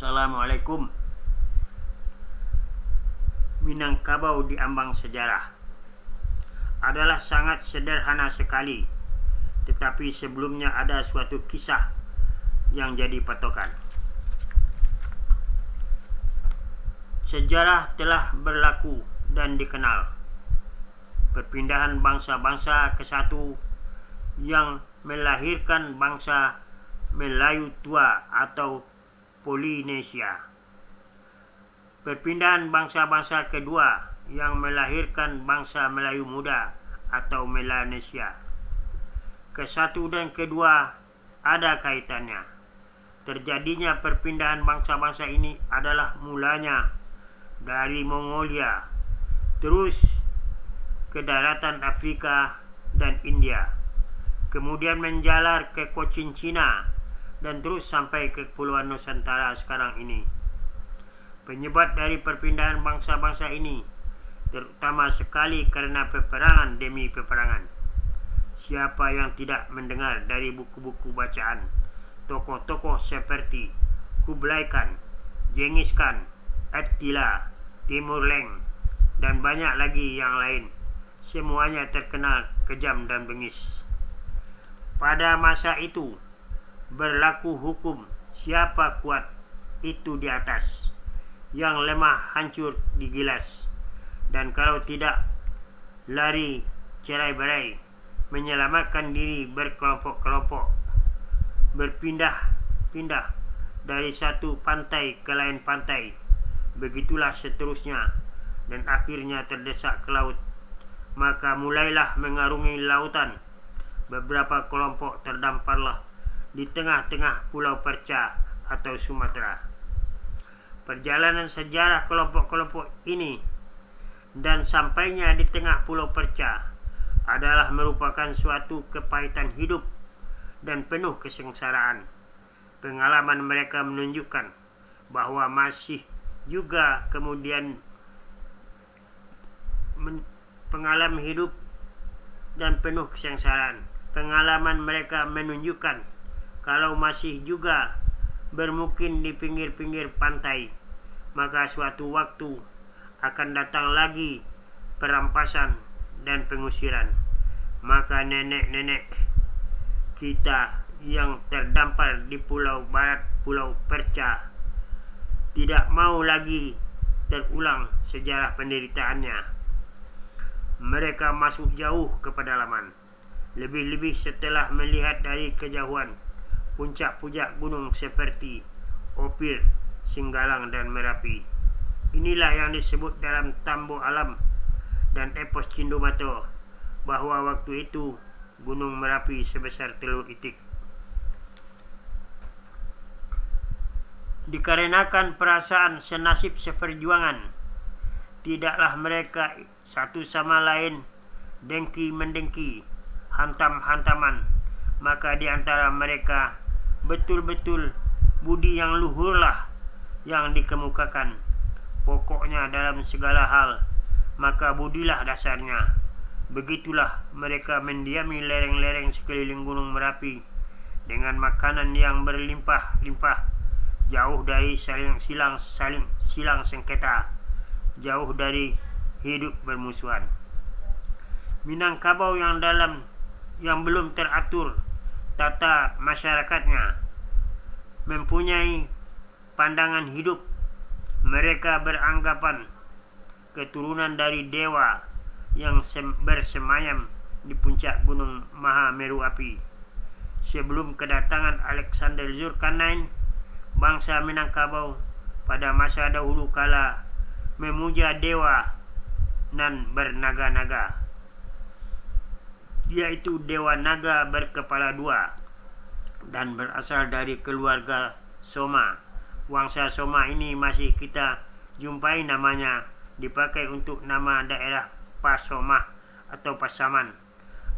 Assalamualaikum. Minangkabau di ambang sejarah adalah sangat sederhana sekali, tetapi sebelumnya ada suatu kisah yang jadi patokan. Sejarah telah berlaku dan dikenal. Perpindahan bangsa-bangsa ke satu yang melahirkan bangsa Melayu tua atau Polinesia. Perpindahan bangsa-bangsa kedua yang melahirkan bangsa Melayu muda atau Melanesia. Ke satu dan kedua ada kaitannya. Terjadinya perpindahan bangsa-bangsa ini adalah mulanya dari Mongolia, terus ke daratan Afrika dan India, kemudian menjalar ke Cochin Cina, dan terus sampai ke Kepulauan Nusantara sekarang ini. Penyebab dari perpindahan bangsa-bangsa ini terutama sekali karena peperangan demi peperangan. Siapa yang tidak mendengar dari buku-buku bacaan tokoh-tokoh seperti Kublai Khan, Genghis Khan, Attila, Timur Leng, dan banyak lagi yang lain. Semuanya terkenal kejam dan bengis. Pada masa itu berlaku hukum siapa kuat itu di atas, yang lemah hancur digilas, dan kalau tidak lari cerai-berai, menyelamatkan diri berkelompok-kelompok, berpindah-pindah dari satu pantai ke lain pantai, begitulah seterusnya, dan akhirnya terdesak ke laut. Maka mulailah mengarungi lautan. Beberapa kelompok terdamparlah di tengah-tengah Pulau Perca atau Sumatera. Perjalanan sejarah kelompok-kelompok ini dan sampainya di tengah Pulau Perca adalah merupakan suatu kepahitan hidup dan penuh kesengsaraan. Pengalaman mereka menunjukkan bahwa masih juga kemudian pengalaman hidup dan penuh kesengsaraan. Pengalaman mereka menunjukkan kalau masih juga bermukim di pinggir-pinggir pantai, maka suatu waktu akan datang lagi perampasan dan pengusiran. Maka nenek-nenek kita yang terdampar di pulau barat Pulau Perca tidak mau lagi terulang sejarah penderitaannya. Mereka masuk jauh ke pedalaman, lebih-lebih setelah melihat dari kejauhan puncak-puncak gunung seperti Opir, Singgalang, dan Merapi. Inilah yang disebut dalam Tambo Alam dan epos Cindomato bahwa waktu itu gunung Merapi sebesar telur itik. Dikarenakan perasaan senasib seperjuangan, tidaklah mereka satu sama lain dengki-mendengki, hantam-hantaman, maka di antara mereka betul-betul budi yang luhurlah yang dikemukakan. Pokoknya dalam segala hal, maka budilah dasarnya. Begitulah mereka mendiami lereng-lereng sekeliling gunung Merapi dengan makanan yang berlimpah-limpah, jauh dari silang sengketa, jauh dari hidup bermusuhan. Minangkabau yang belum teratur tata masyarakatnya mempunyai pandangan hidup. Mereka beranggapan keturunan dari dewa yang bersemayam di puncak gunung Mahameru api. Sebelum kedatangan Alexander Zulkarnain, bangsa Minangkabau pada masa dahulu kala memuja dewa nan bernaga-naga, yaitu Dewa Naga berkepala dua dan berasal dari keluarga Soma. Wangsa Soma ini masih kita jumpai namanya dipakai untuk nama daerah Pasomah atau Pasaman.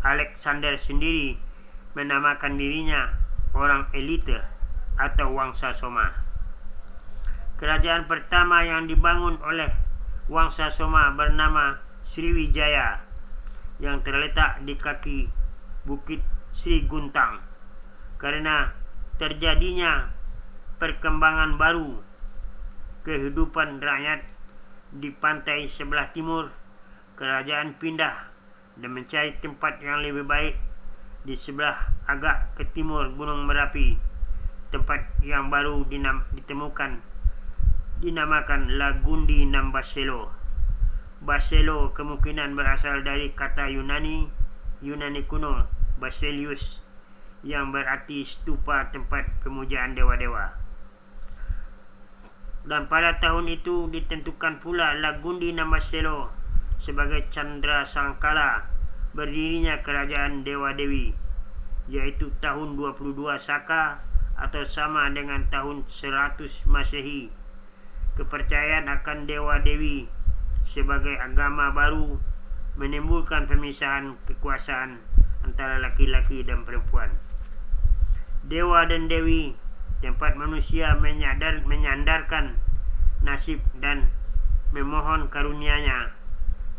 Alexander sendiri menamakan dirinya orang elite atau wangsa Soma. Kerajaan pertama yang dibangun oleh wangsa Soma bernama Sriwijaya, yang terletak di kaki Bukit Sri Guntang. Karena terjadinya perkembangan baru kehidupan rakyat di pantai sebelah timur, kerajaan pindah dan mencari tempat yang lebih baik di sebelah agak ke timur Gunung Merapi. Tempat yang baru dinamakan Lagundi Nambaselo. Baselo kemungkinan berasal dari kata Yunani kuno Basilius, yang berarti stupa tempat pemujaan dewa-dewa. Dan pada tahun itu ditentukan pula Lagundi Nambaselo sebagai Chandra Sangkala berdirinya kerajaan dewa-dewi, yaitu tahun 22 Saka atau sama dengan tahun 100 Masehi. Kepercayaan akan dewa-dewi sebagai agama baru menimbulkan pemisahan kekuasaan antara laki-laki dan perempuan. Dewa dan dewi, tempat manusia menyandarkan nasib dan memohon karunia-Nya.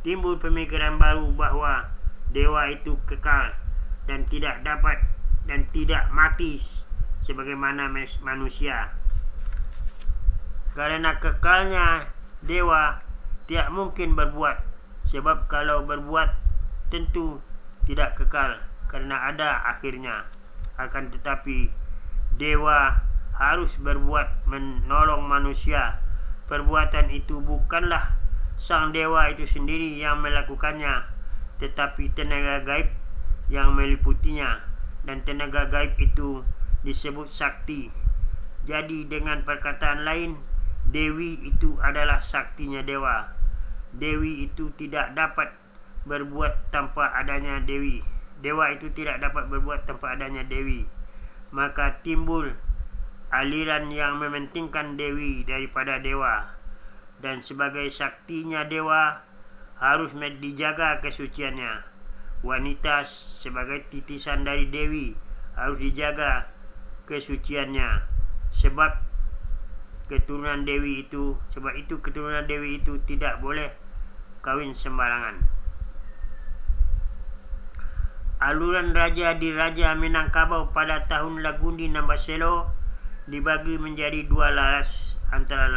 Timbul pemikiran baru bahwa dewa itu kekal dan tidak mati sebagaimana manusia. Karena kekalnya dewa tidak mungkin berbuat, sebab kalau berbuat tentu tidak kekal karena ada akhirnya. Akan tetapi dewa harus berbuat menolong manusia. Perbuatan itu bukanlah sang dewa itu sendiri yang melakukannya, tetapi tenaga gaib yang meliputinya, dan tenaga gaib itu disebut sakti. Jadi dengan perkataan lain, dewi itu adalah saktinya dewa. Dewi itu tidak dapat berbuat tanpa adanya dewi. Dewa itu tidak dapat berbuat tanpa adanya dewi. Maka timbul aliran yang mementingkan dewi daripada dewa. Dan sebagai saktinya dewa harus dijaga kesuciannya. Wanita sebagai titisan dari dewi harus dijaga kesuciannya. Sebab keturunan dewi itu tidak boleh kawin sembarangan. Aluran raja di Raja Minangkabau pada tahun Lagundi Nambaselo dibagi menjadi dua laras, antara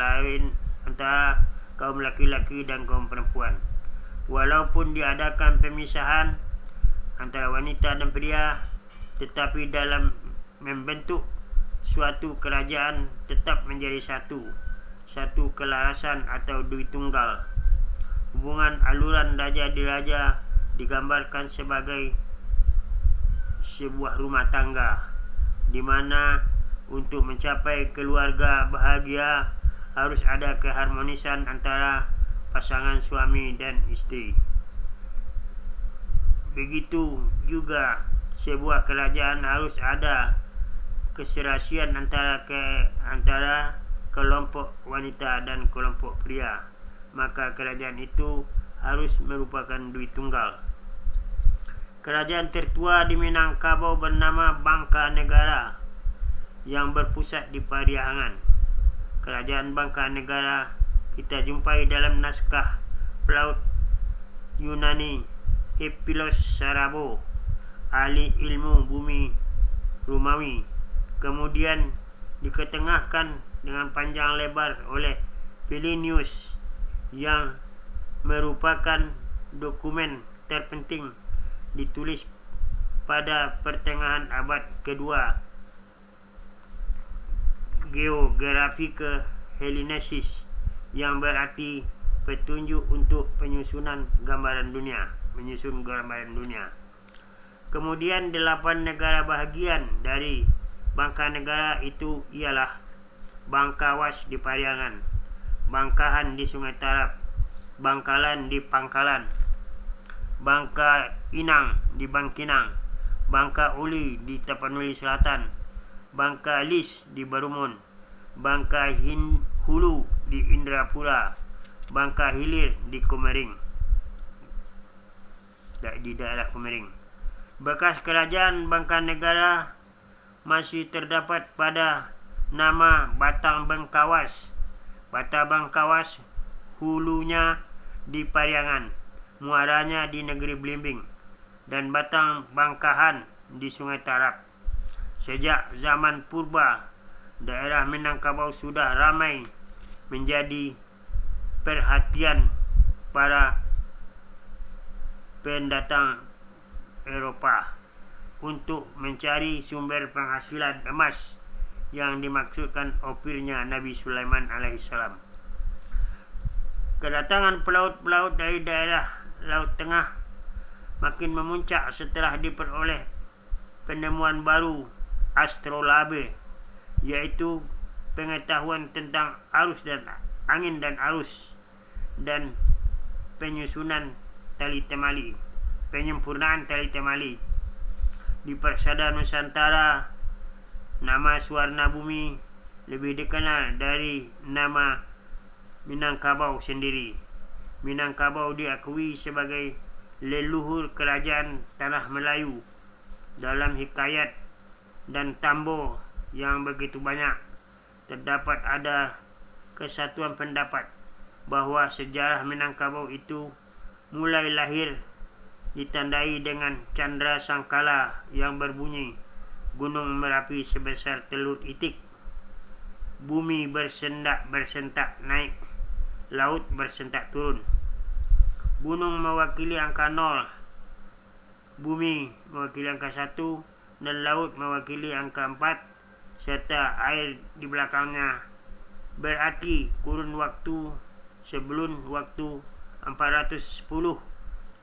kaum laki-laki dan kaum perempuan. Walaupun diadakan pemisahan antara wanita dan pria, tetapi dalam membentuk suatu kerajaan tetap menjadi satu kelarasan atau dui tunggal. Hubungan aluran raja di raja digambarkan sebagai sebuah rumah tangga, di mana untuk mencapai keluarga bahagia harus ada keharmonisan antara pasangan suami dan istri. Begitu juga sebuah kerajaan harus ada keserasian antara kelompok wanita dan kelompok pria. Maka kerajaan itu harus merupakan dui tunggal. Kerajaan tertua di Minangkabau bernama Bangka Negara yang berpusat di Pariangan. Kerajaan Bangka Negara kita jumpai dalam naskah pelaut Yunani Epilos Sarabo, ahli ilmu bumi Romawi. Kemudian diketengahkan dengan panjang lebar oleh Plinius, yang merupakan dokumen terpenting ditulis pada pertengahan abad kedua. Geographica Hellenistis, yang berarti petunjuk untuk menyusun gambaran dunia. Kemudian 8 negara bahagian dari Bangka Negara itu ialah Bangkawas di Pariangan, Bangkahan di Sungai Tarap, Bangkalan di Pangkalan, Bangka Inang di Bangkinang, Bangka Uli di Tapanuli Selatan, Bangka Lis di Barumun, Bangka Hulu di Indrapura, Bangka Hilir di daerah Komering. Bekas kerajaan Bangka Negara masih terdapat pada nama Batang Bangkawas. Batang Bangkawas hulunya di Pariangan, muaranya di negeri Blimbing, dan Batang Bangkahan di Sungai Tarap. Sejak zaman purba, daerah Minangkabau sudah ramai menjadi perhatian para pendatang Eropa untuk mencari sumber penghasilan emas yang dimaksudkan opirnya Nabi Sulaiman alaihissalam. Kedatangan pelaut-pelaut dari daerah Laut Tengah makin memuncak setelah diperoleh penemuan baru astrolabe, yaitu pengetahuan tentang arus dan angin dan arus dan penyempurnaan tali temali. Di persada Nusantara, nama Suwarna Bumi lebih dikenal dari nama Minangkabau sendiri. Minangkabau diakui sebagai leluhur kerajaan Tanah Melayu. Dalam hikayat dan tambo yang begitu banyak, terdapat ada kesatuan pendapat bahwa sejarah Minangkabau itu mulai lahir ditandai dengan candra sangkala yang berbunyi, gunung Merapi sebesar telur itik, bumi bersentak naik, laut bersentak turun. Gunung mewakili angka 0, bumi mewakili angka 1, dan laut mewakili angka 4, serta air di belakangnya berarti kurun waktu sebelum waktu 410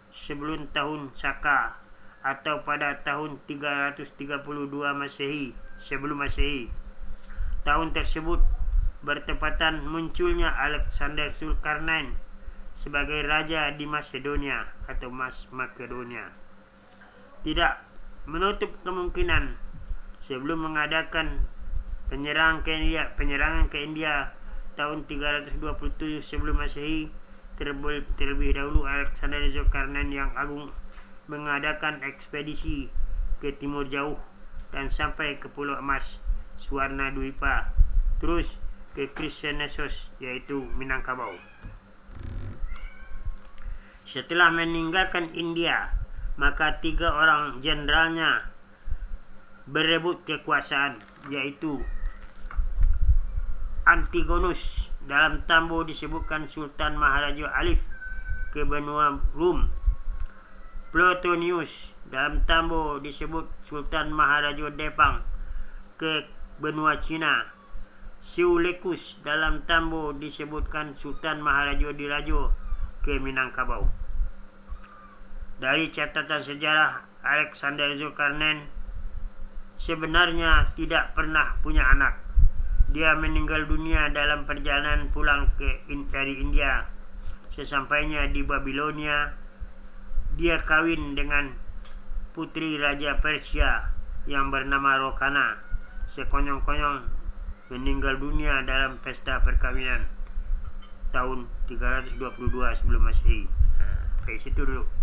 sebelum tahun Saka atau pada tahun 332 Masehi sebelum Masehi. Tahun tersebut bertepatan munculnya Alexander Zulkarnain sebagai raja di Macedonia atau Makedonia. Tidak menutup kemungkinan sebelum mengadakan penyerangan ke India tahun 327 sebelum Masehi, terlebih dahulu Alexander Zulkarnain yang agung mengadakan ekspedisi ke timur jauh dan sampai ke Pulau Emas, Suwarna Dwipa, terus ke Krisnesos yaitu Minangkabau. Setelah meninggalkan India, maka 3 orang jenderalnya berebut kekuasaan, yaitu Antigonus, dalam tambo disebutkan Sultan Maharaja Alif ke benua Rum. Plotonius, dalam tambo disebut Sultan Maharaja Depang ke benua Cina. Siulekus, dalam tambo disebutkan Sultan Maharaja Dirajo ke Minangkabau. Dari catatan sejarah, Alexander Zulkarnain sebenarnya tidak pernah punya anak. Dia meninggal dunia dalam perjalanan pulang dari India. Sesampainya di Babilonia, dia kawin dengan putri Raja Persia yang bernama Rokana. Sekonyong-konyong meninggal dunia dalam pesta perkawinan tahun 322 sebelum Masehi. Dari situ dulu.